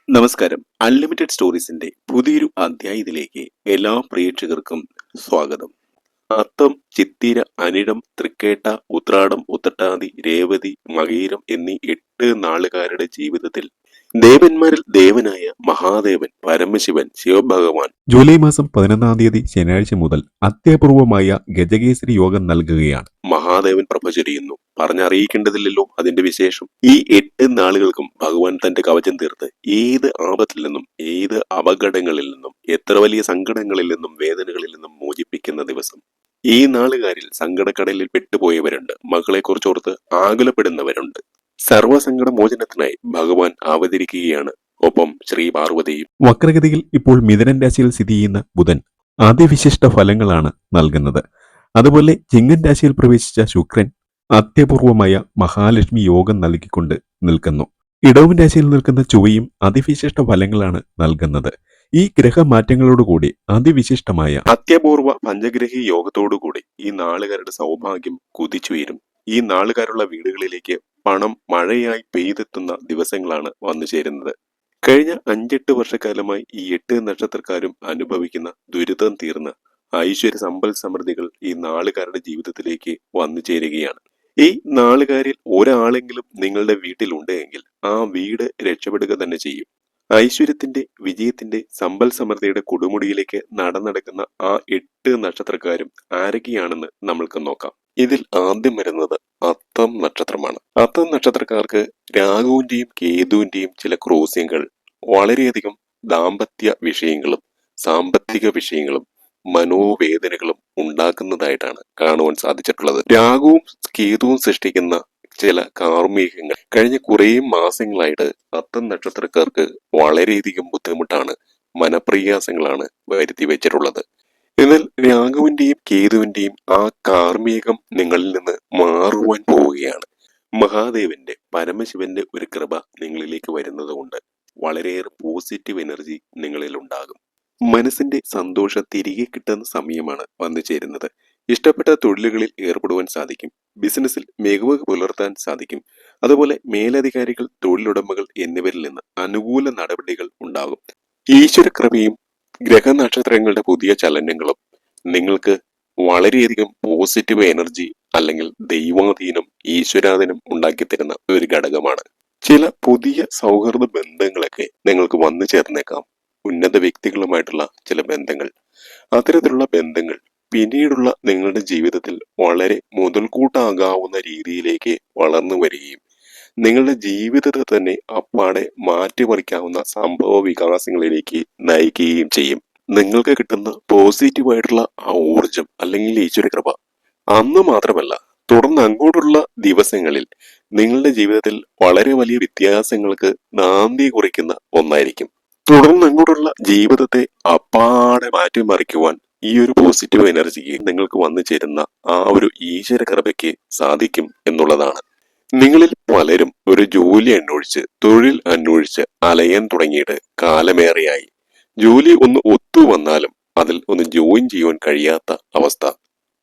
നമസ്കാരം. അൺലിമിറ്റഡ് സ്റ്റോറീസിന്റെ പുതിയൊരു അധ്യായത്തിലേക്ക് എല്ലാ പ്രേക്ഷകർക്കും സ്വാഗതം. അത്തം, ചിത്തിര, അനിഴം, തൃക്കേട്ട, ഉത്രാടം, ഉത്രട്ടാതി, രേവതി, മകയിരം എന്നീ 8 നാളുകാരുടെ ജീവിതത്തിൽ ദേവന്മാരിൽ ദേവനായ മഹാദേവൻ പരമശിവൻ ശിവഭഗവാൻ ജൂലൈ മാസം 11 ശനിയാഴ്ച മുതൽ അത്യപൂർവമായ ഗജകേസരി യോഗം നൽകുകയാണ്. മഹാദേവൻ പ്രഭ ചൊരിയുന്നു. പറഞ്ഞറിയിക്കേണ്ടതില്ലല്ലോ അതിന്റെ വിശേഷം. ഈ 8 നാളുകൾക്കും ഭഗവാൻ തന്റെ കവചം തീർത്ത് ഏത് ആപത്തിൽ നിന്നും, ഏത് അപകടങ്ങളിൽ നിന്നും, എത്ര വലിയ സങ്കടങ്ങളിൽ നിന്നും, വേദനകളിൽ നിന്നും മോചിപ്പിക്കുന്ന ദിവസം. ഈ നാളുകാരിൽ സങ്കടക്കടലിൽ പെട്ടുപോയവരുണ്ട്. മക്കളെ കുറിച്ചോർത്ത് ആകുലപ്പെടുന്നവരുണ്ട്. സർവസങ്കട മോചനത്തിനായി ഭഗവാൻ അവതരിക്കുകയാണ്. ഒപ്പം ശ്രീ പാർവതിയും. വക്രഗതിയിൽ ഇപ്പോൾ മിഥുനൻ രാശിയിൽ സ്ഥിതി ചെയ്യുന്ന ബുധൻ അതിവിശിഷ്ട ഫലങ്ങളാണ് നൽകുന്നത്. അതുപോലെ ചിങ്ങൻ രാശിയിൽ പ്രവേശിച്ച ശുക്രൻ അത്യപൂർവമായ മഹാലക്ഷ്മി യോഗം നൽകിക്കൊണ്ട് നിൽക്കുന്നു. ഇടവൻ രാശിയിൽ നിൽക്കുന്ന ചൊവ്വയും അതിവിശിഷ്ട ഫലങ്ങളാണ് നൽകുന്നത്. ഈ ഗ്രഹമാറ്റങ്ങളോടുകൂടി അതിവിശിഷ്ടമായ അത്യപൂർവ പഞ്ചഗ്രഹി യോഗത്തോടുകൂടി ഈ നാളുകാരുടെ സൗഭാഗ്യം കുതിച്ചുയരും. ഈ നാളുകാരുള്ള വീടുകളിലേക്ക് പണം മഴയായി പെയ്തെത്തുന്ന ദിവസങ്ങളാണ് വന്നു ചേരുന്നത്. കഴിഞ്ഞ 5-8 വർഷക്കാലമായി ഈ 8 നക്ഷത്രക്കാരും അനുഭവിക്കുന്ന ദുരിതം തീർന്ന ഐശ്വര്യ സമ്പൽ സമൃദ്ധികൾ ഈ നാളുകാരുടെ ജീവിതത്തിലേക്ക് വന്നു ചേരുകയാണ്. ഈ നാളുകാരിൽ ഒരാളെങ്കിലും നിങ്ങളുടെ വീട്ടിലുണ്ട് എങ്കിൽ ആ വീട് രക്ഷപ്പെടുക തന്നെ ചെയ്യും. ഐശ്വര്യത്തിന്റെ, വിജയത്തിന്റെ, സമ്പൽ സമൃദ്ധിയുടെ കൊടുമുടിയിലേക്ക് നടന്നെടുക്കുന്ന ആ 8 നക്ഷത്രക്കാരും ആരൊക്കെയാണെന്ന് നമ്മൾക്ക് നോക്കാം. ഇതിൽ ആദ്യം വരുന്നത് അത്തം നക്ഷത്രമാണ്. അത്തം നക്ഷത്രക്കാർക്ക് രാഹുവിന്റെയും കേതുവിന്റെയും ചില ക്രോസ്യങ്ങൾ വളരെയധികം ദാമ്പത്യ വിഷയങ്ങളും സാമ്പത്തിക വിഷയങ്ങളും മനോവേദനകളും ഉണ്ടാക്കുന്നതായിട്ടാണ് കാണുവാൻ സാധിച്ചിട്ടുള്ളത്. രാഹുവും കേതുവും സൃഷ്ടിക്കുന്ന ചില കാർമികങ്ങൾ കഴിഞ്ഞ കുറേ മാസങ്ങളായിട്ട് അത്തം നക്ഷത്രക്കാർക്ക് വളരെയധികം ബുദ്ധിമുട്ടാണ്, മനപ്രയാസങ്ങളാണ് വരുത്തി വെച്ചിട്ടുള്ളത്. എന്നാൽ രാഘവന്റെയും കേതുവിന്റെയും ആ കാർമികം നിങ്ങളിൽ നിന്ന് മാറുവാൻ പോവുകയാണ്. മഹാദേവന്റെ, പരമശിവന്റെ ഒരു കൃപ നിങ്ങളിലേക്ക് വരുന്നത് കൊണ്ട് വളരെയേറെ പോസിറ്റീവ് എനർജി നിങ്ങളിൽ ഉണ്ടാകും. മനസ്സിന്റെ സന്തോഷം തിരികെ കിട്ടുന്ന സമയമാണ് വന്നു ചേരുന്നത്. ഇഷ്ടപ്പെട്ട തൊഴിലുകളിൽ ഏർപ്പെടുവാൻ സാധിക്കും. ബിസിനസ്സിൽ മികവ് പുലർത്താൻ സാധിക്കും. അതുപോലെ മേലധികാരികൾ, തൊഴിലുടമകൾ എന്നിവരിൽ നിന്ന് അനുകൂല നടപടികൾ ഉണ്ടാകും. ഈശ്വരകൃപയും ഗ്രഹനക്ഷത്രങ്ങളുടെ പുതിയ ചലനങ്ങളും നിങ്ങൾക്ക് വളരെയധികം പോസിറ്റീവ് എനർജി അല്ലെങ്കിൽ ദൈവാധീനം, ഈശ്വരാധീനം ഉണ്ടാക്കി തരുന്ന ഒരു ഘടകമാണ്. ചില പുതിയ സൗഹൃദ ബന്ധങ്ങളൊക്കെ നിങ്ങൾക്ക് വന്നു ചേർന്നേക്കാം. ഉന്നത വ്യക്തികളുമായിട്ടുള്ള ചില ബന്ധങ്ങൾ. അത്തരത്തിലുള്ള ബന്ധങ്ങൾ പിന്നീടുള്ള നിങ്ങളുടെ ജീവിതത്തിൽ വളരെ മുതൽക്കൂട്ടാകാവുന്ന രീതിയിലേക്ക് വളർന്നു വരികയും നിങ്ങളുടെ ജീവിതത്തെ തന്നെ അപ്പാടെ മാറ്റിമറിക്കാവുന്ന സംഭവ വികാസങ്ങളിലേക്ക് നയിക്കുകയും ചെയ്യും. നിങ്ങൾക്ക് കിട്ടുന്ന പോസിറ്റീവായിട്ടുള്ള ആ ഊർജം അല്ലെങ്കിൽ ഈശ്വരകൃപ അന്ന് മാത്രമല്ല, തുടർന്ന് അങ്ങോട്ടുള്ള ദിവസങ്ങളിൽ നിങ്ങളുടെ ജീവിതത്തിൽ വളരെ വലിയ വ്യത്യാസങ്ങൾക്ക് നാന്ദി കുറിക്കുന്ന ഒന്നായിരിക്കും. തുടർന്ന് അങ്ങോട്ടുള്ള ജീവിതത്തെ അപ്പാടെ മാറ്റിമറിക്കുവാൻ ഈ ഒരു പോസിറ്റീവ് എനർജിക്ക് നിങ്ങൾക്ക് വന്നു ചേരുന്ന ആ ഒരു ഈശ്വര കൃപയ്ക്ക് സാധിക്കും എന്നുള്ളതാണ്. നിങ്ങളിൽ പലരും ഒരു ജോലി അന്വേഷിച്ച്, തൊഴിൽ അന്വേഷിച്ച് അലയാൻ തുടങ്ങിയിട്ട് കാലമേറെയായി. ജോലി ഒന്ന് ഒത്തു വന്നാലും അതിൽ ഒന്ന് ജോയിൻ ചെയ്യുവാൻ കഴിയാത്ത അവസ്ഥ.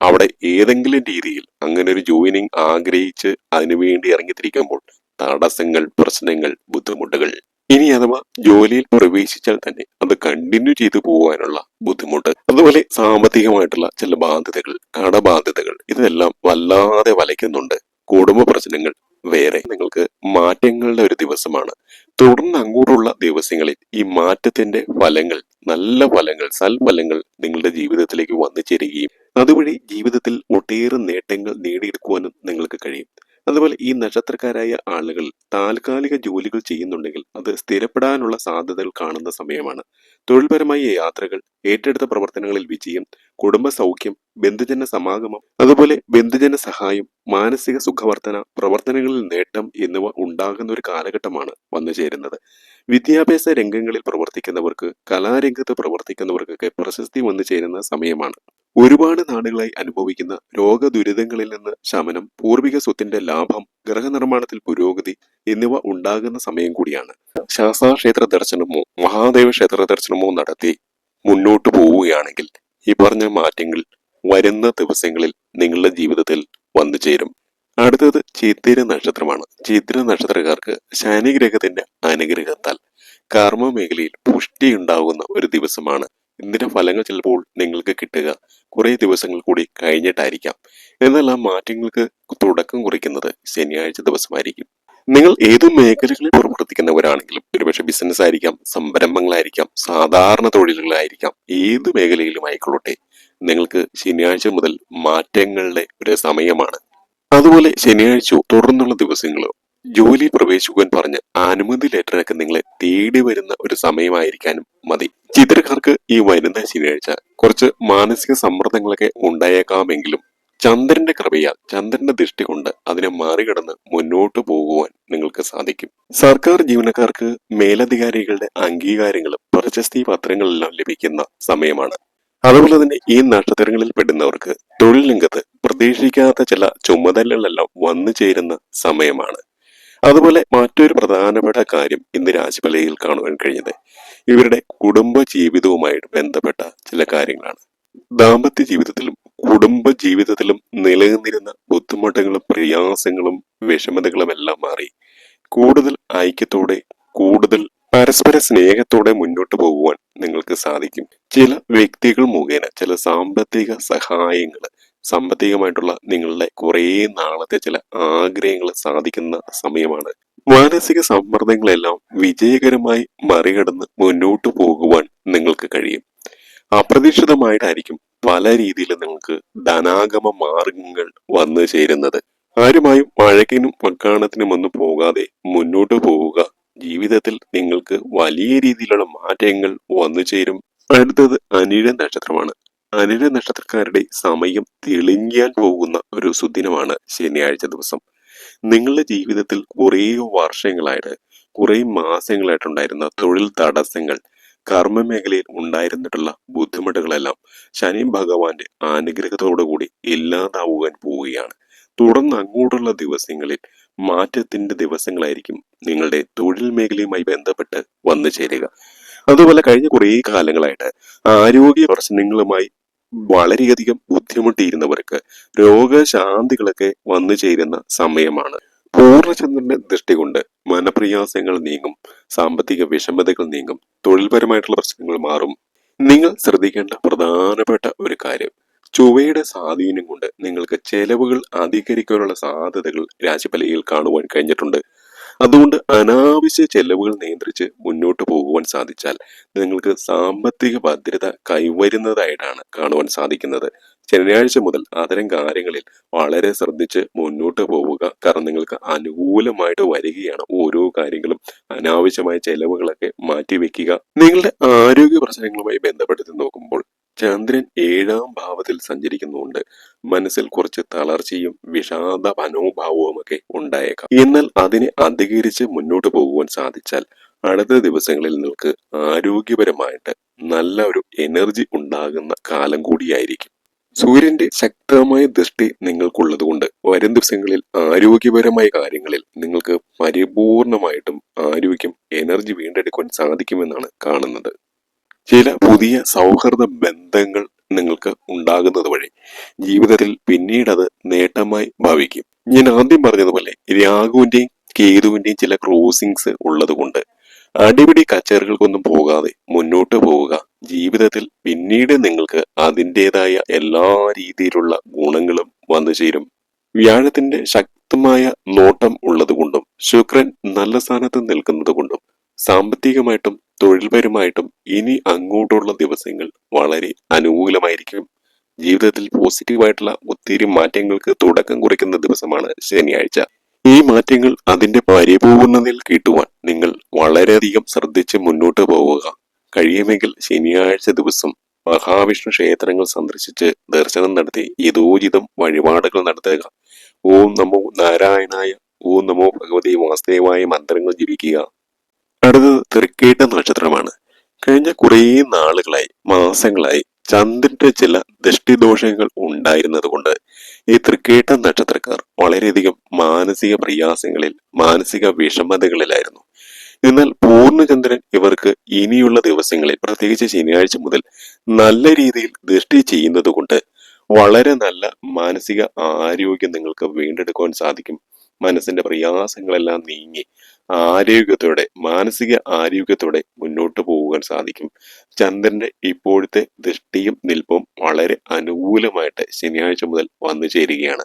അവിടെ ഏതെങ്കിലും രീതിയിൽ അങ്ങനെ ഒരു ജോയിനിങ് ആഗ്രഹിച്ച് അതിനുവേണ്ടി ഇറങ്ങിത്തിരിക്കുമ്പോൾ തടസ്സങ്ങൾ, പ്രശ്നങ്ങൾ, ബുദ്ധിമുട്ടുകൾ. ഇനി അഥവാ ജോലിയിൽ പ്രവേശിച്ചാൽ തന്നെ അത് കണ്ടിന്യൂ ചെയ്തു പോകാനുള്ള ബുദ്ധിമുട്ട്. അതുപോലെ സാമ്പത്തികമായിട്ടുള്ള ചില ബാധ്യതകൾ, കടബാധ്യതകൾ, ഇതെല്ലാം വല്ലാതെ വലയ്ക്കുന്നുണ്ട്. കുടുംബ പ്രശ്നങ്ങൾ വേറെ. നിങ്ങൾക്ക് മാറ്റങ്ങളുടെ ഒരു ദിവസമാണ്. തുടർന്ന് അങ്ങോട്ടുള്ള ദിവസങ്ങളിൽ ഈ മാറ്റത്തിന്റെ ഫലങ്ങൾ, നല്ല ഫലങ്ങൾ, സൽഫലങ്ങൾ നിങ്ങളുടെ ജീവിതത്തിലേക്ക് വന്നു ചേരുകയും അതുവഴി ജീവിതത്തിൽ ഒട്ടേറെ നേട്ടങ്ങൾ നേടിയെടുക്കുവാനും നിങ്ങൾക്ക് കഴിയും. അതുപോലെ ഈ നക്ഷത്രക്കാരായ ആളുകൾ താൽക്കാലിക ജോലികൾ ചെയ്യുന്നുണ്ടെങ്കിൽ അത് സ്ഥിരപ്പെടാനുള്ള സാധ്യതകൾ കാണുന്ന സമയമാണ്. തൊഴിൽപരമായ യാത്രകൾ, ഏറ്റെടുത്ത പ്രവർത്തനങ്ങളിൽ വിജയം, കുടുംബ സൗഖ്യം, ബന്ധുജന സമാഗമം, അതുപോലെ ബന്ധുജന സഹായം, മാനസിക സുഖവർധന, പ്രവർത്തനങ്ങളിൽ നേട്ടം എന്നിവ ഉണ്ടാകുന്ന ഒരു കാലഘട്ടമാണ് വന്നു ചേരുന്നത്. വിദ്യാഭ്യാസ രംഗങ്ങളിൽ പ്രവർത്തിക്കുന്നവർക്ക്, കലാരംഗത്ത് പ്രവർത്തിക്കുന്നവർക്കൊക്കെ പ്രശസ്തി വന്നു ചേരുന്ന സമയമാണ്. ഒരുപാട് നാടുകളായി അനുഭവിക്കുന്ന രോഗദുരിതങ്ങളിൽ നിന്ന് ശമനം, പൂർവിക സ്വത്തിന്റെ ലാഭം, ഗ്രഹനിർമ്മാണത്തിൽ പുരോഗതി എന്നിവ ഉണ്ടാകുന്ന സമയം കൂടിയാണ്. ശാസ്താക്ഷേത്ര ദർശനമോ മഹാദേവ ക്ഷേത്ര ദർശനമോ നടത്തി മുന്നോട്ട് പോവുകയാണെങ്കിൽ ഈ പറഞ്ഞ മാറ്റങ്ങൾ വരുന്ന ദിവസങ്ങളിൽ നിങ്ങളുടെ ജീവിതത്തിൽ വന്നു ചേരും. അടുത്തത് ചിത്തിര നക്ഷത്രമാണ്. ചിത്തിര നക്ഷത്രക്കാർക്ക് ശനി ഗ്രഹത്തിന്റെ അനുഗ്രഹത്താൽ കർമ്മ മേഖലയിൽ പുഷ്ടിയുണ്ടാകുന്ന ഒരു ദിവസമാണ്. ഇതിന്റെ ഫലങ്ങൾ ചിലപ്പോൾ നിങ്ങൾക്ക് കിട്ടുക കുറെ ദിവസങ്ങൾ കൂടി കഴിഞ്ഞിട്ടായിരിക്കാം. എന്നാൽ ആ മാറ്റങ്ങൾക്ക് തുടക്കം കുറിക്കുന്നത് ശനിയാഴ്ച ദിവസമായിരിക്കും. നിങ്ങൾ ഏത് മേഖലകളിൽ പ്രവർത്തിക്കുന്നവരാണെങ്കിലും, ഒരുപക്ഷെ ബിസിനസ് ആയിരിക്കാം, സംരംഭങ്ങളായിരിക്കാം, സാധാരണ തൊഴിലുകളായിരിക്കാം, ഏത് മേഖലയിലും ആയിക്കൊള്ളട്ടെ, നിങ്ങൾക്ക് ശനിയാഴ്ച മുതൽ മാറ്റങ്ങളുടെ ഒരു സമയമാണ്. അതുപോലെ ശനിയാഴ്ചയോ തുടർന്നുള്ള ദിവസങ്ങളോ ജോലിയിൽ പ്രവേശിക്കുവാൻ പറഞ്ഞ് അനുമതി ലെറ്ററൊക്കെ നിങ്ങളെ തേടി വരുന്ന ഒരു സമയമായിരിക്കാനും മതി. ചിത്രക്കാർക്ക് ഈ വരുന്ന ശനിയാഴ്ച കുറച്ച് മാനസിക സമ്മർദ്ദങ്ങളൊക്കെ ഉണ്ടായേക്കാമെങ്കിലും ചന്ദ്രന്റെ കൃപയാൽ, ചന്ദ്രന്റെ ദൃഷ്ടി കൊണ്ട് അതിനെ മറികടന്ന് മുന്നോട്ട് പോകുവാൻ നിങ്ങൾക്ക് സാധിക്കും. സർക്കാർ ജീവനക്കാർക്ക് മേലധികാരികളുടെ അംഗീകാരങ്ങളും പ്രശസ്തി പത്രങ്ങളെല്ലാം ലഭിക്കുന്ന സമയമാണ്. അതുപോലെ തന്നെ ഈ നക്ഷത്രങ്ങളിൽ പെടുന്നവർക്ക് തൊഴിൽ രംഗത്ത് പ്രതീക്ഷിക്കാത്ത ചില ചുമതലകളെല്ലാം വന്നു ചേരുന്ന സമയമാണ്. അതുപോലെ മറ്റൊരു പ്രധാനപ്പെട്ട കാര്യം ഇന്ന് രാശിഫലയിൽ കാണുവാൻ കഴിഞ്ഞത് ഇവരുടെ കുടുംബ ജീവിതവുമായിട്ട് ബന്ധപ്പെട്ട ചില കാര്യങ്ങളാണ്. ദാമ്പത്യ ജീവിതത്തിലും കുടുംബ ജീവിതത്തിലും നിലനിന്നിരുന്ന ബുദ്ധിമുട്ടുകളും പ്രയാസങ്ങളും വിഷമതകളും എല്ലാം മാറി കൂടുതൽ ഐക്യത്തോടെ, കൂടുതൽ പരസ്പര സ്നേഹത്തോടെ മുന്നോട്ട് പോകുവാൻ നിങ്ങൾക്ക് സാധിക്കും. ചില വ്യക്തികൾ മുഖേന ചില സാമ്പത്തിക സഹായങ്ങൾ, സാമ്പത്തികമായിട്ടുള്ള നിങ്ങളുടെ കുറേ നാളത്തെ ചില ആഗ്രഹങ്ങൾ സാധിക്കുന്ന സമയമാണ്. മാനസിക സമ്മർദ്ദങ്ങളെല്ലാം വിജയകരമായി മറികടന്ന് മുന്നോട്ട് പോകുവാൻ നിങ്ങൾക്ക് കഴിയും. അപ്രതീക്ഷിതമായിട്ടായിരിക്കും പല രീതിയിലും നിങ്ങൾക്ക് ധനാഗമ മാർഗങ്ങൾ വന്നു ചേരുന്നത്. ആരുമായും വഴക്കിനും വക്കാണത്തിനും ഒന്നും പോകാതെ മുന്നോട്ട് പോവുക. ജീവിതത്തിൽ നിങ്ങൾക്ക് വലിയ രീതിയിലുള്ള മാറ്റങ്ങൾ വന്നു ചേരും. അടുത്തത് അനിഴ നക്ഷത്രമാണ്. അനിഴ നക്ഷത്രക്കാരുടെ സമയം തെളിഞ്ഞാൻ പോകുന്ന ഒരു സുദിനമാണ് ശനിയാഴ്ച ദിവസം. നിങ്ങളുടെ ജീവിതത്തിൽ കുറേ വർഷങ്ങളായിട്ട്, കുറേ മാസങ്ങളായിട്ടുണ്ടായിരുന്ന തൊഴിൽ തടസ്സങ്ങൾ, കർമ്മ മേഖലയിൽ ഉണ്ടായിരുന്നിട്ടുള്ള ബുദ്ധിമുട്ടുകളെല്ലാം ശനി ഭഗവാന്റെ അനുഗ്രഹത്തോടു കൂടി ഇല്ലാതാവുവാൻ പോവുകയാണ്. തുടർന്ന് അങ്ങോട്ടുള്ള ദിവസങ്ങളിൽ മാറ്റത്തിന്റെ ദിവസങ്ങളായിരിക്കും നിങ്ങളുടെ തൊഴിൽ മേഖലയുമായി ബന്ധപ്പെട്ട് വന്നു ചേരുക. അതുപോലെ കഴിഞ്ഞ കുറേ കാലങ്ങളായിട്ട് ആരോഗ്യ പ്രശ്നങ്ങളുമായി വളരെയധികം ബുദ്ധിമുട്ടിയിരുന്നവർക്ക് രോഗശാന്തികളൊക്കെ വന്നു ചേരുന്ന സമയമാണ്. പൂർണ്ണചന്ദ്രന്റെ ദൃഷ്ടി കൊണ്ട് മനപ്രയാസങ്ങൾ നീങ്ങും, സാമ്പത്തിക വിഷമതകൾ നീങ്ങും, തൊഴിൽപരമായിട്ടുള്ള പ്രശ്നങ്ങൾ മാറും. നിങ്ങൾ ശ്രദ്ധിക്കേണ്ട പ്രധാനപ്പെട്ട ഒരു കാര്യം, ചൊവ്വയുടെ സ്വാധീനം കൊണ്ട് നിങ്ങൾക്ക് ചെലവുകൾ അധികരിക്കാനുള്ള സാധ്യതകൾ രാശിഫലയിൽ കാണുവാൻ കഴിഞ്ഞിട്ടുണ്ട്. അതുകൊണ്ട് അനാവശ്യ ചെലവുകൾ നിയന്ത്രിച്ച് മുന്നോട്ട് പോകുവാൻ സാധിച്ചാൽ നിങ്ങൾക്ക് സാമ്പത്തിക ഭദ്രത കൈവരുന്നതായിട്ടാണ് കാണുവാൻ സാധിക്കുന്നത്. ശനിയാഴ്ച മുതൽ അത്തരം കാര്യങ്ങളിൽ വളരെ ശ്രദ്ധിച്ച് മുന്നോട്ട് പോവുക. കാരണം നിങ്ങൾക്ക് അനുകൂലമായിട്ട് വരികയാണ് ഓരോ കാര്യങ്ങളും. അനാവശ്യമായ ചെലവുകളൊക്കെ മാറ്റിവെക്കുക. നിങ്ങളുടെ ആരോഗ്യ പ്രശ്നങ്ങളുമായി ബന്ധപ്പെടുത്തി നോക്കുമ്പോൾ ചന്ദ്രൻ 7ാം ഭാവത്തിൽ സഞ്ചരിക്കുന്നുണ്ട്. മനസ്സിൽ കുറച്ച് തളർച്ചയും വിഷാദ മനോഭാവവും ഒക്കെ ഉണ്ടായേക്കാം. എന്നാൽ അതിനെ അധികരിച്ച് മുന്നോട്ട് പോകുവാൻ സാധിച്ചാൽ അടുത്ത ദിവസങ്ങളിൽ നിങ്ങൾക്ക് ആരോഗ്യപരമായിട്ട് നല്ല ഒരു എനർജി ഉണ്ടാകുന്ന കാലം കൂടിയായിരിക്കും. സൂര്യന്റെ ശക്തമായ ദൃഷ്ടി നിങ്ങൾക്കുള്ളത് കൊണ്ട് വരും ദിവസങ്ങളിൽ ആരോഗ്യപരമായ കാര്യങ്ങളിൽ നിങ്ങൾക്ക് പരിപൂർണമായിട്ടും ആരോഗ്യം, എനർജി വീണ്ടെടുക്കുവാൻ സാധിക്കുമെന്നാണ് കാണുന്നത്. ചില പുതിയ സൗഹൃദ ബന്ധങ്ങൾ നിങ്ങൾക്ക് ഉണ്ടാകുന്നത് വഴി ജീവിതത്തിൽ പിന്നീട് അത് നേട്ടമായി ഭവിക്കും. ഞാൻ ആദ്യം പറഞ്ഞതുപോലെ രാഹുവിന്റെയും കേതുവിന്റെയും ചില ക്രോസിങ്സ് ഉള്ളത് കൊണ്ട് അടിപിടി കച്ചേറികൾക്കൊന്നും പോകാതെ മുന്നോട്ട് പോവുക. ജീവിതത്തിൽ പിന്നീട് നിങ്ങൾക്ക് അതിൻ്റെതായ എല്ലാ രീതിയിലുള്ള ഗുണങ്ങളും വന്നു ചേരും. വ്യാഴത്തിന്റെ ശക്തമായ നോട്ടം ഉള്ളതുകൊണ്ടും ശുക്രൻ നല്ല സ്ഥാനത്ത് നിൽക്കുന്നത് കൊണ്ടും സാമ്പത്തികമായിട്ടും തൊഴിൽപരമായിട്ടും ഇനി അങ്ങോട്ടുള്ള ദിവസങ്ങൾ വളരെ അനുകൂലമായിരിക്കും. ജീവിതത്തിൽ പോസിറ്റീവായിട്ടുള്ള ഒത്തിരി മാറ്റങ്ങൾക്ക് തുടക്കം കുറിക്കുന്ന ദിവസമാണ് ശനിയാഴ്ച. ഈ മാറ്റങ്ങൾ അതിന്റെ പരിപൂർണതയിൽ കിട്ടുവാൻ നിങ്ങൾ വളരെയധികം ശ്രദ്ധിച്ച് മുന്നോട്ട് പോവുക. കഴിയുമെങ്കിൽ ശനിയാഴ്ച ദിവസം മഹാവിഷ്ണു ക്ഷേത്രങ്ങൾ സന്ദർശിച്ച് ദർശനം നടത്തി യഥോചിതം വഴിപാടുകൾ നടത്തുക. ഓം നമോ നാരായണായ, ഓം നമോ ഭഗവതി വാസുദേവായ മന്ത്രങ്ങൾ ജപിക്കുക. അടുത്തത് തൃക്കേട്ട നക്ഷത്രമാണ്. കഴിഞ്ഞ കുറേ നാളുകളായി, മാസങ്ങളായി ചന്ദ്രന്റെ ചില ദൃഷ്ടിദോഷങ്ങൾ ഉണ്ടായിരുന്നത് കൊണ്ട് ഈ തൃക്കേട്ട നക്ഷത്രക്കാർ വളരെയധികം മാനസിക പ്രയാസങ്ങളിൽ, മാനസിക വിഷമതകളിലായിരുന്നു. എന്നാൽ പൂർണ്ണചന്ദ്രൻ ഇവർക്ക് ഇനിയുള്ള ദിവസങ്ങളിൽ, പ്രത്യേകിച്ച് ശനിയാഴ്ച മുതൽ നല്ല രീതിയിൽ ദൃഷ്ടി ചെയ്യുന്നത് കൊണ്ട് വളരെ നല്ല മാനസിക ആരോഗ്യം നിങ്ങൾക്ക് വീണ്ടെടുക്കുവാൻ സാധിക്കും. മനസ്സിന്റെ പ്രയാസങ്ങളെല്ലാം നീങ്ങി മാനസിക ആരോഗ്യത്തോടെ മുന്നോട്ട് പോകാൻ സാധിക്കും. ചന്ദ്രന്റെ ഇപ്പോഴത്തെ ദൃഷ്ടിയും നിൽപ്പും വളരെ അനുകൂലമായിട്ട് ശനിയാഴ്ച മുതൽ വന്നു ചേരുകയാണ്.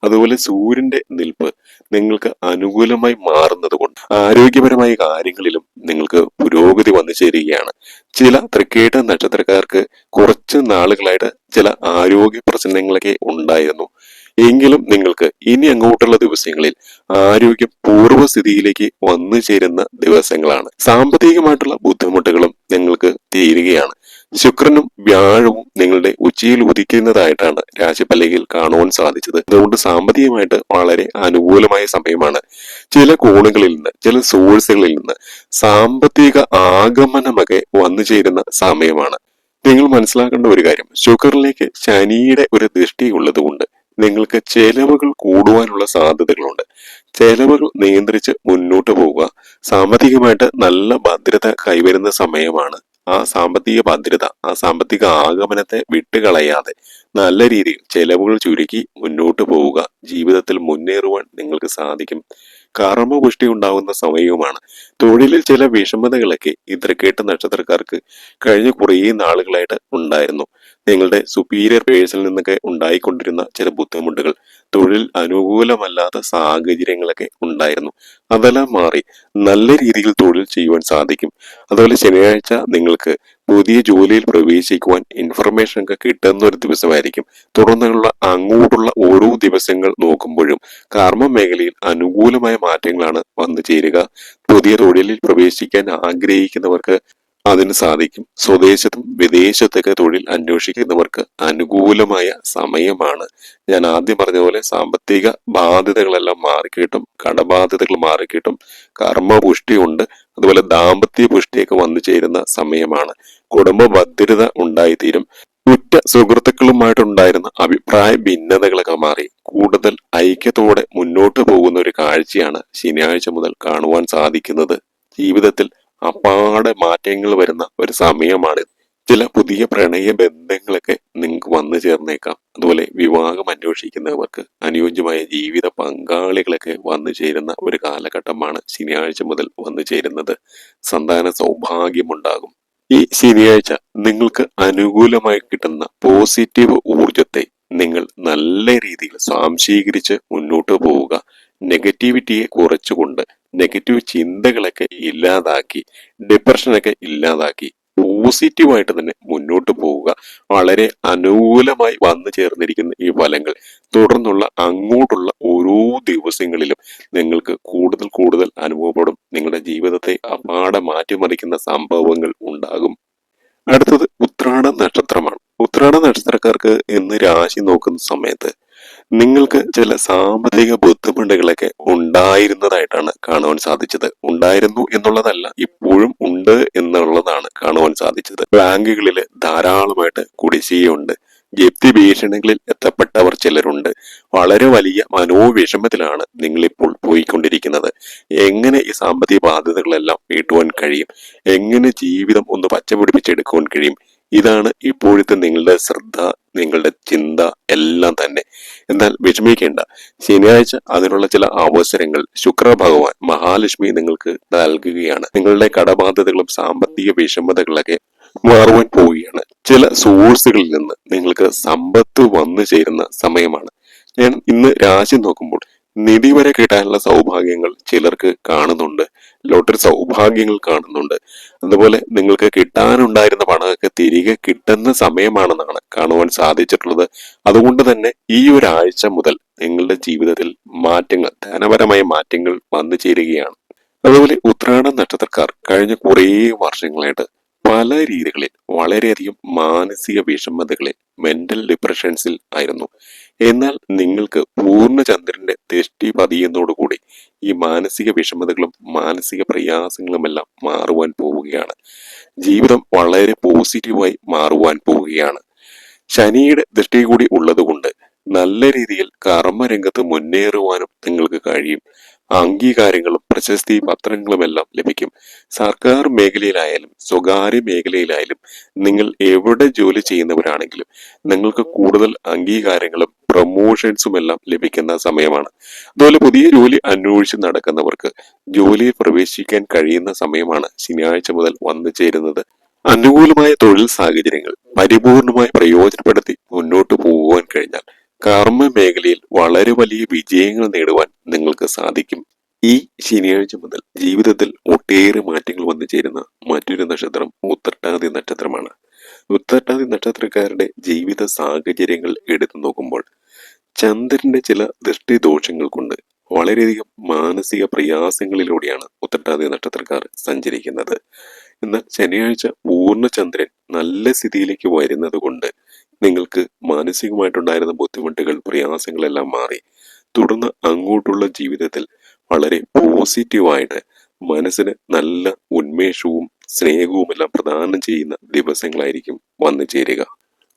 അതുപോലെ സൂര്യന്റെ നിൽപ്പ് നിങ്ങൾക്ക് അനുകൂലമായി മാറുന്നത് കൊണ്ട് ആരോഗ്യപരമായ കാര്യങ്ങളിലും നിങ്ങൾക്ക് പുരോഗതി വന്നു ചേരുകയാണ്. ചില തൃക്കേട്ട നക്ഷത്രക്കാർക്ക് കുറച്ച് നാളുകളായിട്ട് ചില ആരോഗ്യ പ്രശ്നങ്ങളൊക്കെ ഉണ്ടായിരുന്നു. എങ്കിലും നിങ്ങൾക്ക് ഇനി അങ്ങോട്ടുള്ള ദിവസങ്ങളിൽ ആരോഗ്യം പൂർവ്വസ്ഥിതിയിലേക്ക് വന്നു ചേരുന്ന ദിവസങ്ങളാണ്. സാമ്പത്തികമായിട്ടുള്ള ബുദ്ധിമുട്ടുകളും നിങ്ങൾക്ക് തീരുകയാണ്. ശുക്രനും വ്യാഴവും നിങ്ങളുടെ ഉച്ചയിൽ ഉദിക്കുന്നതായിട്ടാണ് രാശിഫലയിൽ കാണുവാൻ സാധിച്ചത്. അതുകൊണ്ട് സാമ്പത്തികമായിട്ട് വളരെ അനുകൂലമായ സമയമാണ്. ചില കോണുകളിൽ നിന്ന്, ചില സോഴ്സുകളിൽ നിന്ന് സാമ്പത്തിക ആഗമനമൊക്കെ വന്നു ചേരുന്ന സമയമാണ്. നിങ്ങൾ മനസ്സിലാക്കേണ്ട ഒരു കാര്യം, ശുക്രനിലേക്ക് ശനിയുടെ ഒരു ദൃഷ്ടി ഉള്ളത് കൊണ്ട് നിങ്ങൾക്ക് ചെലവുകൾ കൂടുവാനുള്ള സാധ്യതകളുണ്ട്. ചെലവുകൾ നിയന്ത്രിച്ച് മുന്നോട്ട് പോവുക. സാമ്പത്തികമായിട്ട് നല്ല ഭദ്രത കൈവരുന്ന സമയമാണ്. ആ സാമ്പത്തിക ഭദ്രത, ആ സാമ്പത്തിക ആഗമനത്തെ വിട്ടുകളയാതെ നല്ല രീതിയിൽ ചെലവുകൾ ചുരുക്കി മുന്നോട്ട് പോവുക. ജീവിതത്തിൽ മുന്നേറുവാൻ നിങ്ങൾക്ക് സാധിക്കും. കർമ്മപുഷ്ടി ഉണ്ടാകുന്ന സമയവുമാണ്. തൊഴിലിൽ ചില വിഷമതകളൊക്കെ ഈ തൃക്കേട്ട നക്ഷത്രക്കാർക്ക് കഴിഞ്ഞ കുറേ നാളുകളായിട്ട് ഉണ്ടായിരുന്നു. നിങ്ങളുടെ സുപ്പീരിയർ പേഴ്സണിൽ നിന്നൊക്കെ ഉണ്ടായിക്കൊണ്ടിരുന്ന ചില ബുദ്ധിമുട്ടുകൾ, തൊഴിൽ അനുകൂലമല്ലാത്ത സാഹചര്യങ്ങളൊക്കെ ഉണ്ടായിരുന്നു. അതെല്ലാം മാറി നല്ല രീതിയിൽ തൊഴിൽ ചെയ്യുവാൻ സാധിക്കും. അതുപോലെ ശനിയാഴ്ച നിങ്ങൾക്ക് പുതിയ ജോലിയിൽ പ്രവേശിക്കുവാൻ ഇൻഫർമേഷൻ ഒക്കെ കിട്ടുന്ന ഒരു ദിവസമായിരിക്കും. തുടർന്നുള്ള അങ്ങോട്ടുള്ള ഓരോ ദിവസങ്ങൾ നോക്കുമ്പോഴും കർമ്മ മേഖലയിൽ അനുകൂലമായ മാറ്റങ്ങളാണ് വന്നു ചേരുക. പുതിയ തൊഴിലിൽ പ്രവേശിക്കാൻ ആഗ്രഹിക്കുന്നവർക്ക് അതിന് സാധിക്കും. സ്വദേശത്തും വിദേശത്തൊക്കെ തൊഴിൽ അന്വേഷിക്കുന്നവർക്ക് അനുകൂലമായ സമയമാണ്. ഞാൻ ആദ്യം പറഞ്ഞ പോലെ സാമ്പത്തിക ബാധ്യതകളെല്ലാം മാറിക്കിട്ടും, കടബാധ്യതകൾ മാറിക്കിട്ടും, കർമ്മപുഷ്ടിയുണ്ട്. അതുപോലെ ദാമ്പത്യ പുഷ്ടിയൊക്കെ വന്നു ചേരുന്ന സമയമാണ്. കുടുംബ ഭദ്രത ഉണ്ടായിത്തീരും. ഉറ്റ സുഹൃത്തുക്കളുമായിട്ടുണ്ടായിരുന്ന അഭിപ്രായ ഭിന്നതകളൊക്കെ മാറി കൂടുതൽ ഐക്യത്തോടെ മുന്നോട്ട് പോകുന്ന ഒരു കാഴ്ചയാണ് ശനിയാഴ്ച മുതൽ കാണുവാൻ സാധിക്കുന്നത്. ജീവിതത്തിൽ അപ്പാടെ മാറ്റങ്ങൾ വരുന്ന ഒരു സമയമാണ്. ചില പുതിയ പ്രണയ ബന്ധങ്ങളൊക്കെ നിങ്ങൾക്ക് വന്നു ചേർന്നേക്കാം. അതുപോലെ വിവാഹം അന്വേഷിക്കുന്നവർക്ക് അനുയോജ്യമായ ജീവിത പങ്കാളികളൊക്കെ വന്നു ചേരുന്ന ഒരു കാലഘട്ടമാണ് ശനിയാഴ്ച മുതൽ വന്നു ചേരുന്നത്. സന്താന സൗഭാഗ്യമുണ്ടാകും. ഈ ശനിയാഴ്ച നിങ്ങൾക്ക് അനുകൂലമായി കിട്ടുന്ന പോസിറ്റീവ് ഊർജത്തെ നിങ്ങൾ നല്ല രീതിയിൽ സ്വാംശീകരിച്ച് മുന്നോട്ട് പോവുക. നെഗറ്റിവിറ്റിയെ കുറച്ചുകൊണ്ട്, നെഗറ്റീവ് ചിന്തകളൊക്കെ ഇല്ലാതാക്കി, ഡിപ്രഷനൊക്കെ ഇല്ലാതാക്കി പോസിറ്റീവായിട്ട് തന്നെ മുന്നോട്ട് പോവുക. വളരെ അനുകൂലമായി വന്നു ചേർന്നിരിക്കുന്ന ഈ ഫലങ്ങൾ തുടർന്നുള്ള അങ്ങോട്ടുള്ള ഓരോ ദിവസങ്ങളിലും നിങ്ങൾക്ക് കൂടുതൽ കൂടുതൽ അനുഭവപ്പെടും. നിങ്ങളുടെ ജീവിതത്തെ അപാടെ മാറ്റിമറിക്കുന്ന സംഭവങ്ങൾ ഉണ്ടാകും. അടുത്തത് ഉത്രാട നക്ഷത്രമാണ്. ഉത്രാട നക്ഷത്രക്കാർക്ക് ഇന്ന് രാശി നോക്കുന്ന സമയത്ത് നിങ്ങൾക്ക് ചില സാമ്പത്തിക ബുദ്ധിമുട്ടുകളൊക്കെ ഉണ്ടായിരുന്നതായിട്ടാണ് കാണുവാൻ സാധിച്ചത്. ഉണ്ടായിരുന്നു എന്നുള്ളതല്ല, ഇപ്പോഴും ഉണ്ട് എന്നുള്ളതാണ് കാണുവാൻ സാധിച്ചത്. ബാങ്കുകളിൽ ധാരാളമായിട്ട് കുടിശ്ശികയുണ്ട്. ജപ്തി ഭീഷണികളിൽ എത്തപ്പെട്ടവർ ചിലരുണ്ട്. വളരെ വലിയ മനോവിഷമത്തിലാണ് നിങ്ങളിപ്പോൾ പോയിക്കൊണ്ടിരിക്കുന്നത്. എങ്ങനെ ഈ സാമ്പത്തിക ബാധ്യതകളെല്ലാം വീട്ടുവാൻ കഴിയും? എങ്ങനെ ജീവിതം ഒന്ന് പച്ചപിടിപ്പിച്ചെടുക്കുവാൻ കഴിയും? ഇതാണ് ഇപ്പോഴത്തെ നിങ്ങളുടെ ശ്രദ്ധ, നിങ്ങളുടെ ചിന്ത എല്ലാം തന്നെ. എന്നാൽ വിഷമിക്കേണ്ട, ശനിയാഴ്ച അതിനുള്ള ചില അവസരങ്ങൾ ശുക്ര ഭഗവാൻ മഹാലക്ഷ്മി നിങ്ങൾക്ക് നൽകുകയാണ്. നിങ്ങളുടെ കടബാധ്യതകളും സാമ്പത്തിക വിഷമതകളൊക്കെ മാറുവാൻ പോവുകയാണ്. ചില സോഴ്സുകളിൽ നിന്ന് നിങ്ങൾക്ക് സമ്പത്ത് വന്നു ചേരുന്ന സമയമാണ്. ഞാൻ ഇന്ന് രാശി നോക്കുമ്പോൾ നിധി വരെ കിട്ടാനുള്ള സൗഭാഗ്യങ്ങൾ ചിലർക്ക് കാണുന്നുണ്ട്. ലോട്ടറി സൗഭാഗ്യങ്ങൾ കാണുന്നുണ്ട്. അതുപോലെ നിങ്ങൾക്ക് കിട്ടാനുണ്ടായിരുന്ന പണമൊക്കെ തിരികെ കിട്ടുന്ന സമയമാണെന്നാണ് കാണുവാൻ സാധിച്ചിട്ടുള്ളത്. അതുകൊണ്ട് തന്നെ ഈ ഒരാഴ്ച മുതൽ നിങ്ങളുടെ ജീവിതത്തിൽ മാറ്റങ്ങൾ, ധനപരമായ മാറ്റങ്ങൾ വന്നു ചേരുകയാണ്. അതുപോലെ ഉത്രാട നക്ഷത്രക്കാർ കഴിഞ്ഞ കുറേ വർഷങ്ങളായിട്ട് പല രീതികളിൽ വളരെയധികം മാനസിക വിഷമതകളിൽ, മെന്റൽ ഡിപ്രഷൻസിൽ ആയിരുന്നു. എന്നാൽ നിങ്ങൾക്ക് പൂർണ്ണചന്ദ്രന്റെ ദൃഷ്ടി പതിയുന്നതോടുകൂടി ഈ മാനസിക വിഷമതകളും മാനസിക പ്രയാസങ്ങളുമെല്ലാം മാറുവാൻ പോവുകയാണ്. ജീവിതം വളരെ പോസിറ്റീവായി മാറുവാൻ പോവുകയാണ്. ശനിയുടെ ദൃഷ്ടി കൂടി ഉള്ളതുകൊണ്ട് നല്ല രീതിയിൽ കർമ്മരംഗത്ത് മുന്നേറുവാനും നിങ്ങൾക്ക് കഴിയും. അംഗീകാരങ്ങളും പ്രശസ്തി പത്രങ്ങളുമെല്ലാം ലഭിക്കും. സർക്കാർ മേഖലയിലായാലും സ്വകാര്യ മേഖലയിലായാലും നിങ്ങൾ എവിടെ ജോലി ചെയ്യുന്നവരാണെങ്കിലും നിങ്ങൾക്ക് കൂടുതൽ അംഗീകാരങ്ങളും പ്രൊമോഷൻസും എല്ലാം ലഭിക്കുന്ന സമയമാണ്. അതുപോലെ പുതിയ ജോലി അന്വേഷിച്ച് നടക്കുന്നവർക്ക് ജോലിയിൽ പ്രവേശിക്കാൻ കഴിയുന്ന സമയമാണ് ശനിയാഴ്ച മുതൽ വന്നു ചേരുന്നത്. അനുകൂലമായ തൊഴിൽ സാഹചര്യങ്ങൾ പരിപൂർണമായി പ്രയോജനപ്പെടുത്തി മുന്നോട്ട് പോകുവാൻ കഴിഞ്ഞാൽ കർമ്മ മേഖലയിൽ വളരെ വലിയ വിജയങ്ങൾ നേടുവാൻ നിങ്ങൾക്ക് സാധിക്കും. ഈ ശനിയാഴ്ച മുതൽ ജീവിതത്തിൽ ഒട്ടേറെ മാറ്റങ്ങൾ വന്നു ചേരുന്ന മറ്റൊരു നക്ഷത്രം ഉത്രട്ടാതി നക്ഷത്രമാണ്. ഉത്രട്ടാതി നക്ഷത്രക്കാരുടെ ജീവിത സാഹചര്യങ്ങൾ എടുത്തു നോക്കുമ്പോൾ ചന്ദ്രന്റെ ചില ദൃഷ്ടിദോഷങ്ങൾ കൊണ്ട് വളരെയധികം മാനസിക പ്രയാസങ്ങളിലൂടെയാണ് ഉത്രട്ടാതി നക്ഷത്രക്കാർ സഞ്ചരിക്കുന്നത്. എന്നാൽ ശനിയാഴ്ച പൂർണ്ണചന്ദ്രൻ നല്ല സ്ഥിതിയിലേക്ക് വരുന്നത് കൊണ്ട് നിങ്ങൾക്ക് മാനസികമായിട്ടുണ്ടായിരുന്ന ബുദ്ധിമുട്ടുകൾ പ്രയാസങ്ങളെല്ലാം മാറി തുടർന്ന് അങ്ങോട്ടുള്ള ജീവിതത്തിൽ വളരെ പോസിറ്റീവായിട്ട് മനസ്സിന് നല്ല ഉന്മേഷവും സ്നേഹവും എല്ലാം പ്രദാനം ചെയ്യുന്ന ദിവസങ്ങളായിരിക്കും വന്നു ചേരുക.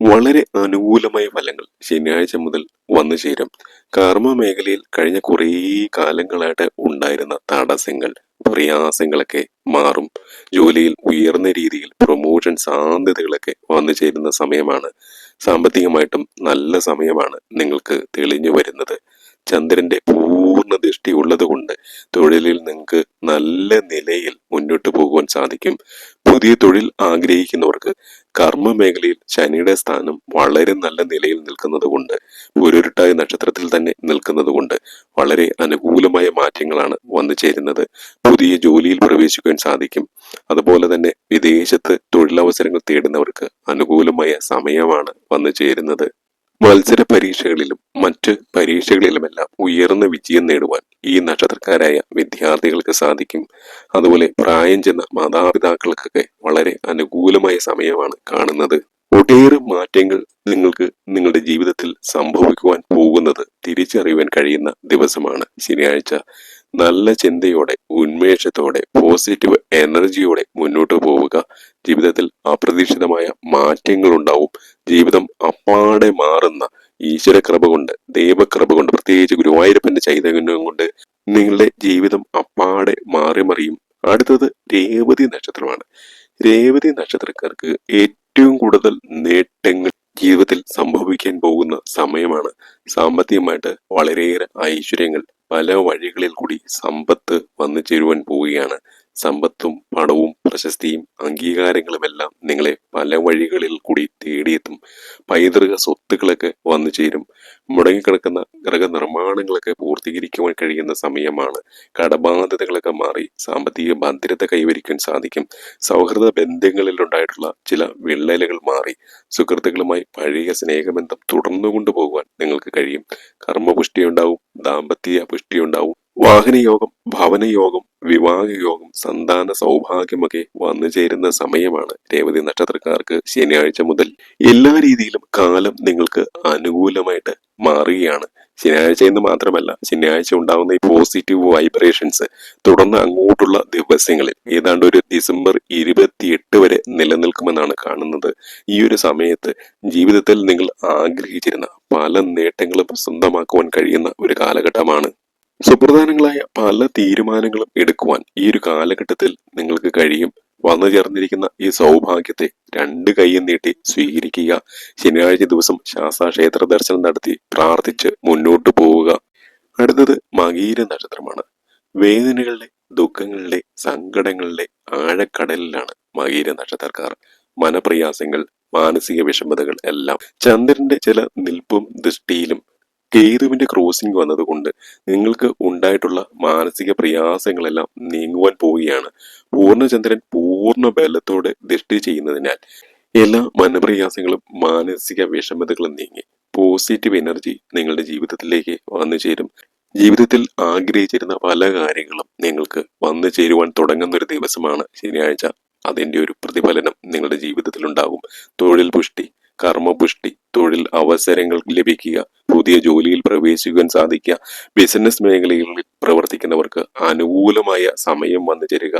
വളരെ അനുകൂലമായ ഫലങ്ങൾ ശനിയാഴ്ച മുതൽ വന്നു ചേരും. കർമ്മ മേഖലയിൽ കഴിഞ്ഞ കുറേ കാലങ്ങളായിട്ട് ഉണ്ടായിരുന്ന തടസ്സങ്ങൾ പ്രയാസങ്ങളൊക്കെ മാറും. ജോലിയിൽ ഉയർന്ന രീതിയിൽ പ്രൊമോഷൻ സാധ്യതകളൊക്കെ വന്നു ചേരുന്ന സമയമാണ്. സാമ്പത്തികമായിട്ടും നല്ല സമയമാണ് നിങ്ങൾക്ക് തെളിഞ്ഞു വരുന്നത്. ചന്ദ്രന്റെ പൂർണ്ണ ദൃഷ്ടി ഉള്ളത് കൊണ്ട് തൊഴിലിൽ നിങ്ങൾക്ക് നല്ല നിലയിൽ മുന്നോട്ട് പോകുവാൻ സാധിക്കും. പുതിയ തൊഴിൽ ആഗ്രഹിക്കുന്നവർക്ക് കർമ്മ മേഖലയിൽ ശനിയുടെ സ്ഥാനം വളരെ നല്ല നിലയിൽ നിൽക്കുന്നത് കൊണ്ട് പൂരുരുട്ടായ നക്ഷത്രത്തിൽ തന്നെ നിൽക്കുന്നത് കൊണ്ട് വളരെ അനുകൂലമായ മാറ്റങ്ങളാണ് വന്നു ചേരുന്നത്. പുതിയ ജോലിയിൽ പ്രവേശിക്കാൻ സാധിക്കും. അതുപോലെ തന്നെ വിദേശത്ത് തൊഴിലവസരങ്ങൾ തേടുന്നവർക്ക് അനുകൂലമായ സമയമാണ് വന്നു ചേരുന്നത്. മത്സര പരീക്ഷകളിലും മറ്റ് പരീക്ഷകളിലുമെല്ലാം ഉയർന്ന വിജയം നേടുവാൻ ഈ നക്ഷത്രക്കാരായ വിദ്യാർത്ഥികൾക്ക് സാധിക്കും. അതുപോലെ പ്രായം ചെന്ന മാതാപിതാക്കൾക്കൊക്കെ വളരെ അനുകൂലമായ സമയമാണ് കാണുന്നത്. ഒട്ടേറെ മാറ്റങ്ങൾ നിങ്ങൾക്ക് നിങ്ങളുടെ ജീവിതത്തിൽ സംഭവിക്കുവാൻ പോകുന്നത് തിരിച്ചറിയുവാൻ കഴിയുന്ന ദിവസമാണ് ശനിയാഴ്ച. നല്ല ചിന്തയോടെ ഉന്മേഷത്തോടെ പോസിറ്റീവ് എനർജിയോടെ മുന്നോട്ട് പോവുക. ജീവിതത്തിൽ അപ്രതീക്ഷിതമായ മാറ്റങ്ങൾ ഉണ്ടാവും. ജീവിതം അപ്പാടെ മാറുന്ന ഈശ്വരകൃപ കൊണ്ട് ദൈവകൃപ കൊണ്ട് പ്രത്യേകിച്ച് ഗുരുവായൂരപ്പന്റെ ചൈതന്യം കൊണ്ട് നിങ്ങളുടെ ജീവിതം അപ്പാടെ മാറി മറിയും. അടുത്തത് രേവതി നക്ഷത്രമാണ്. രേവതി നക്ഷത്രക്കാർക്ക് ഏറ്റവും കൂടുതൽ നേട്ടങ്ങൾ ജീവിതത്തിൽ സംഭവിക്കാൻ പോകുന്ന സമയമാണ്. സാമ്പത്തികമായിട്ട് വളരെയേറെ ഐശ്വര്യങ്ങൾ പല വഴികളിൽ കൂടി സമ്പത്ത് വന്നു ചേരുവാൻ പോവുകയാണ്. സമ്പത്തും പണവും പ്രശസ്തിയും അംഗീകാരങ്ങളുമെല്ലാം നിങ്ങളെ പല വഴികളിൽ കൂടി തേടിയെത്തും. പൈതൃക സ്വത്തുക്കളൊക്കെ വന്നു ചേരും. മുടങ്ങിക്കിടക്കുന്ന ഗൃഹനിർമ്മാണങ്ങളൊക്കെ പൂർത്തീകരിക്കുവാൻ കഴിയുന്ന സമയമാണ്. കടബാധ്യതകളൊക്കെ മാറി സാമ്പത്തിക ഭദ്രത കൈവരിക്കാൻ സാധിക്കും. സൗഹൃദ ബന്ധങ്ങളിൽ ഉണ്ടായിട്ടുള്ള ചില വിള്ളലുകൾ മാറി സുഹൃത്തുക്കളുമായി പഴയ സ്നേഹബന്ധം തുടർന്നു കൊണ്ടുപോകുവാൻ നിങ്ങൾക്ക് കഴിയും. കർമ്മപുഷ്ടി ഉണ്ടാവും, ദാമ്പത്യ പുഷ്ടി ഉണ്ടാവും, വാഹനയോഗം, ഭവനയോഗം, വിവാഹയോഗം, സന്താന സൗഭാഗ്യമൊക്കെ വന്നു ചേരുന്ന സമയമാണ് രേവതി നക്ഷത്രക്കാർക്ക് ശനിയാഴ്ച മുതൽ. എല്ലാ രീതിയിലും കാലം നിങ്ങൾക്ക് അനുകൂലമായിട്ട് മാറുകയാണ്. ശനിയാഴ്ച എന്ന് മാത്രമല്ല, ശനിയാഴ്ച ഉണ്ടാകുന്ന ഈ പോസിറ്റീവ് വൈബ്രേഷൻസ് തുടർന്ന് അങ്ങോട്ടുള്ള ദിവസങ്ങളിൽ ഏതാണ്ട് ഒരു ഡിസംബർ 28 വരെ നിലനിൽക്കുമെന്നാണ് കാണുന്നത്. ഈ ഒരു സമയത്ത് ജീവിതത്തിൽ നിങ്ങൾ ആഗ്രഹിച്ചിരുന്ന പല നേട്ടങ്ങളും സ്വന്തമാക്കുവാൻ കഴിയുന്ന ഒരു കാലഘട്ടമാണ്. സുപ്രധാനങ്ങളായ പല തീരുമാനങ്ങളും എടുക്കുവാൻ ഈ ഒരു കാലഘട്ടത്തിൽ നിങ്ങൾക്ക് കഴിയും. വന്നു ചേർന്നിരിക്കുന്ന ഈ സൗഭാഗ്യത്തെ രണ്ട് കൈയും നീട്ടി സ്വീകരിക്കുക. ശനിയാഴ്ച ദിവസം ശാസ്താക്ഷേത്ര ദർശനം നടത്തി പ്രാർത്ഥിച്ച് മുന്നോട്ട് പോവുക. അടുത്തത് മകീര നക്ഷത്രമാണ്. വേദനകളുടെ ദുഃഖങ്ങളുടെ സങ്കടങ്ങളുടെ ആഴക്കടലിലാണ് മകീര നക്ഷത്രക്കാർ. മനപ്രയാസങ്ങൾ, മാനസിക വിഷമതകൾ എല്ലാം ചന്ദ്രന്റെ ചില നിൽപ്പും ദൃഷ്ടിയിലും കേതുവിന്റെ ക്രോസിംഗ് വന്നതുകൊണ്ട് നിങ്ങൾക്ക് ഉണ്ടായിട്ടുള്ള മാനസിക പ്രയാസങ്ങളെല്ലാം നീങ്ങുവാൻ പോവുകയാണ്. പൂർണ്ണചന്ദ്രൻ പൂർണ്ണ ബലത്തോടെ ദൃഷ്ടി ചെയ്യുന്നതിനാൽ എല്ലാ മനപ്രയാസങ്ങളും മാനസിക വിഷമതകളും നീങ്ങി പോസിറ്റീവ് എനർജി നിങ്ങളുടെ ജീവിതത്തിലേക്ക് വന്നു ചേരും. ജീവിതത്തിൽ ആഗ്രഹിച്ചിരുന്ന പല കാര്യങ്ങളും നിങ്ങൾക്ക് വന്നു ചേരുവാൻ തുടങ്ങുന്ന ഒരു ദിവസമാണ് ശനിയാഴ്ച. അതിന്റെ ഒരു പ്രതിഫലനം നിങ്ങളുടെ ജീവിതത്തിൽ ഉണ്ടാകും. തൊഴിൽ പുഷ്ടി, കർമ്മപുഷ്ടി, തൊഴിൽ അവസരങ്ങൾ ലഭിക്കുക, പുതിയ ജോലിയിൽ പ്രവേശിക്കാൻ സാധിക്കുക, ബിസിനസ് മേഖലകളിൽ പ്രവർത്തിക്കുന്നവർക്ക് അനുകൂലമായ സമയം വന്നു ചേരുക,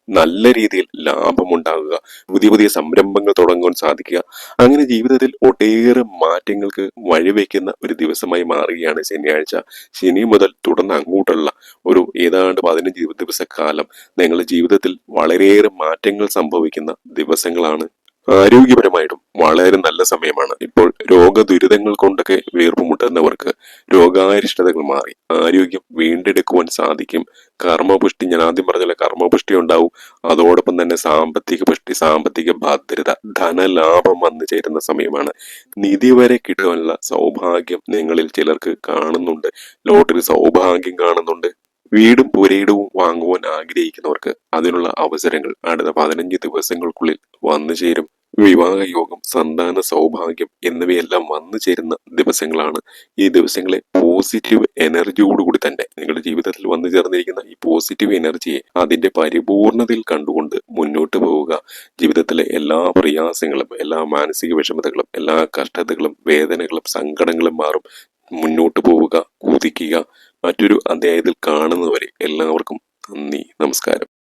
നല്ല രീതിയിൽ ലാഭമുണ്ടാകുക, പുതിയ പുതിയ സംരംഭങ്ങൾ തുടങ്ങുവാൻ സാധിക്കുക. അങ്ങനെ ജീവിതത്തിൽ ഒട്ടേറെ മാറ്റങ്ങൾക്ക് വഴിവെക്കുന്ന ഒരു ദിവസമായി മാറുകയാണ് ശനിയാഴ്ച. ശനി മുതൽ തുടർന്ന് അങ്ങോട്ടുള്ള ഒരു ഏതാണ്ട് 15-20 ദിവസക്കാലം നിങ്ങളുടെ ജീവിതത്തിൽ വളരെയേറെ മാറ്റങ്ങൾ സംഭവിക്കുന്ന ദിവസങ്ങളാണ്. ആരോഗ്യപരമായിട്ടും വളരെ നല്ല സമയമാണ്. ഇപ്പോൾ രോഗദുരിതങ്ങൾ കൊണ്ടൊക്കെ വീർപ്പുമുട്ടുന്നവർക്ക് രോഗാരിഷ്ടതകൾ മാറി ആരോഗ്യം വീണ്ടെടുക്കുവാൻ സാധിക്കും. കർമ്മപുഷ്ടി, ഞാൻ ആദ്യം പറഞ്ഞ കർമ്മപുഷ്ടി ഉണ്ടാവും. അതോടൊപ്പം തന്നെ സാമ്പത്തിക പുഷ്ടി, സാമ്പത്തിക ഭദ്രത, ധനലാഭം വന്നു ചേരുന്ന സമയമാണ്. നിധി വരെ കിട്ടാനുള്ള സൗഭാഗ്യം നിങ്ങളിൽ ചിലർക്ക് കാണുന്നുണ്ട്. ലോട്ടറി സൗഭാഗ്യം കാണുന്നുണ്ട്. വീടും പുരയിടവും വാങ്ങുവാൻ ആഗ്രഹിക്കുന്നവർക്ക് അതിനുള്ള അവസരങ്ങൾ അടുത്ത 15 ദിവസങ്ങൾക്കുള്ളിൽ വന്നു ചേരും. വിവാഹയോഗം, സന്താന സൗഭാഗ്യം എന്നിവയെല്ലാം വന്നു ചേരുന്ന ദിവസങ്ങളാണ്. ഈ ദിവസങ്ങളെ പോസിറ്റീവ് എനർജിയോടുകൂടി തന്നെ നിങ്ങളുടെ ജീവിതത്തിൽ വന്നു ചേർന്നിരിക്കുന്ന ഈ പോസിറ്റീവ് എനർജിയെ അതിന്റെ പരിപൂർണതയിൽ കണ്ടുകൊണ്ട് മുന്നോട്ട് പോവുക. ജീവിതത്തിലെ എല്ലാ പ്രയാസങ്ങളും, എല്ലാ മാനസിക വിഷമതകളും, എല്ലാ കഷ്ടതകളും, വേദനകളും, സങ്കടങ്ങളും മാറും. മുന്നോട്ട് പോവുക, കുതിക്കുക. മറ്റൊരു അധ്യായത്തിൽ കാണുന്നതുവരെ എല്ലാവർക്കും നന്ദി, നമസ്കാരം.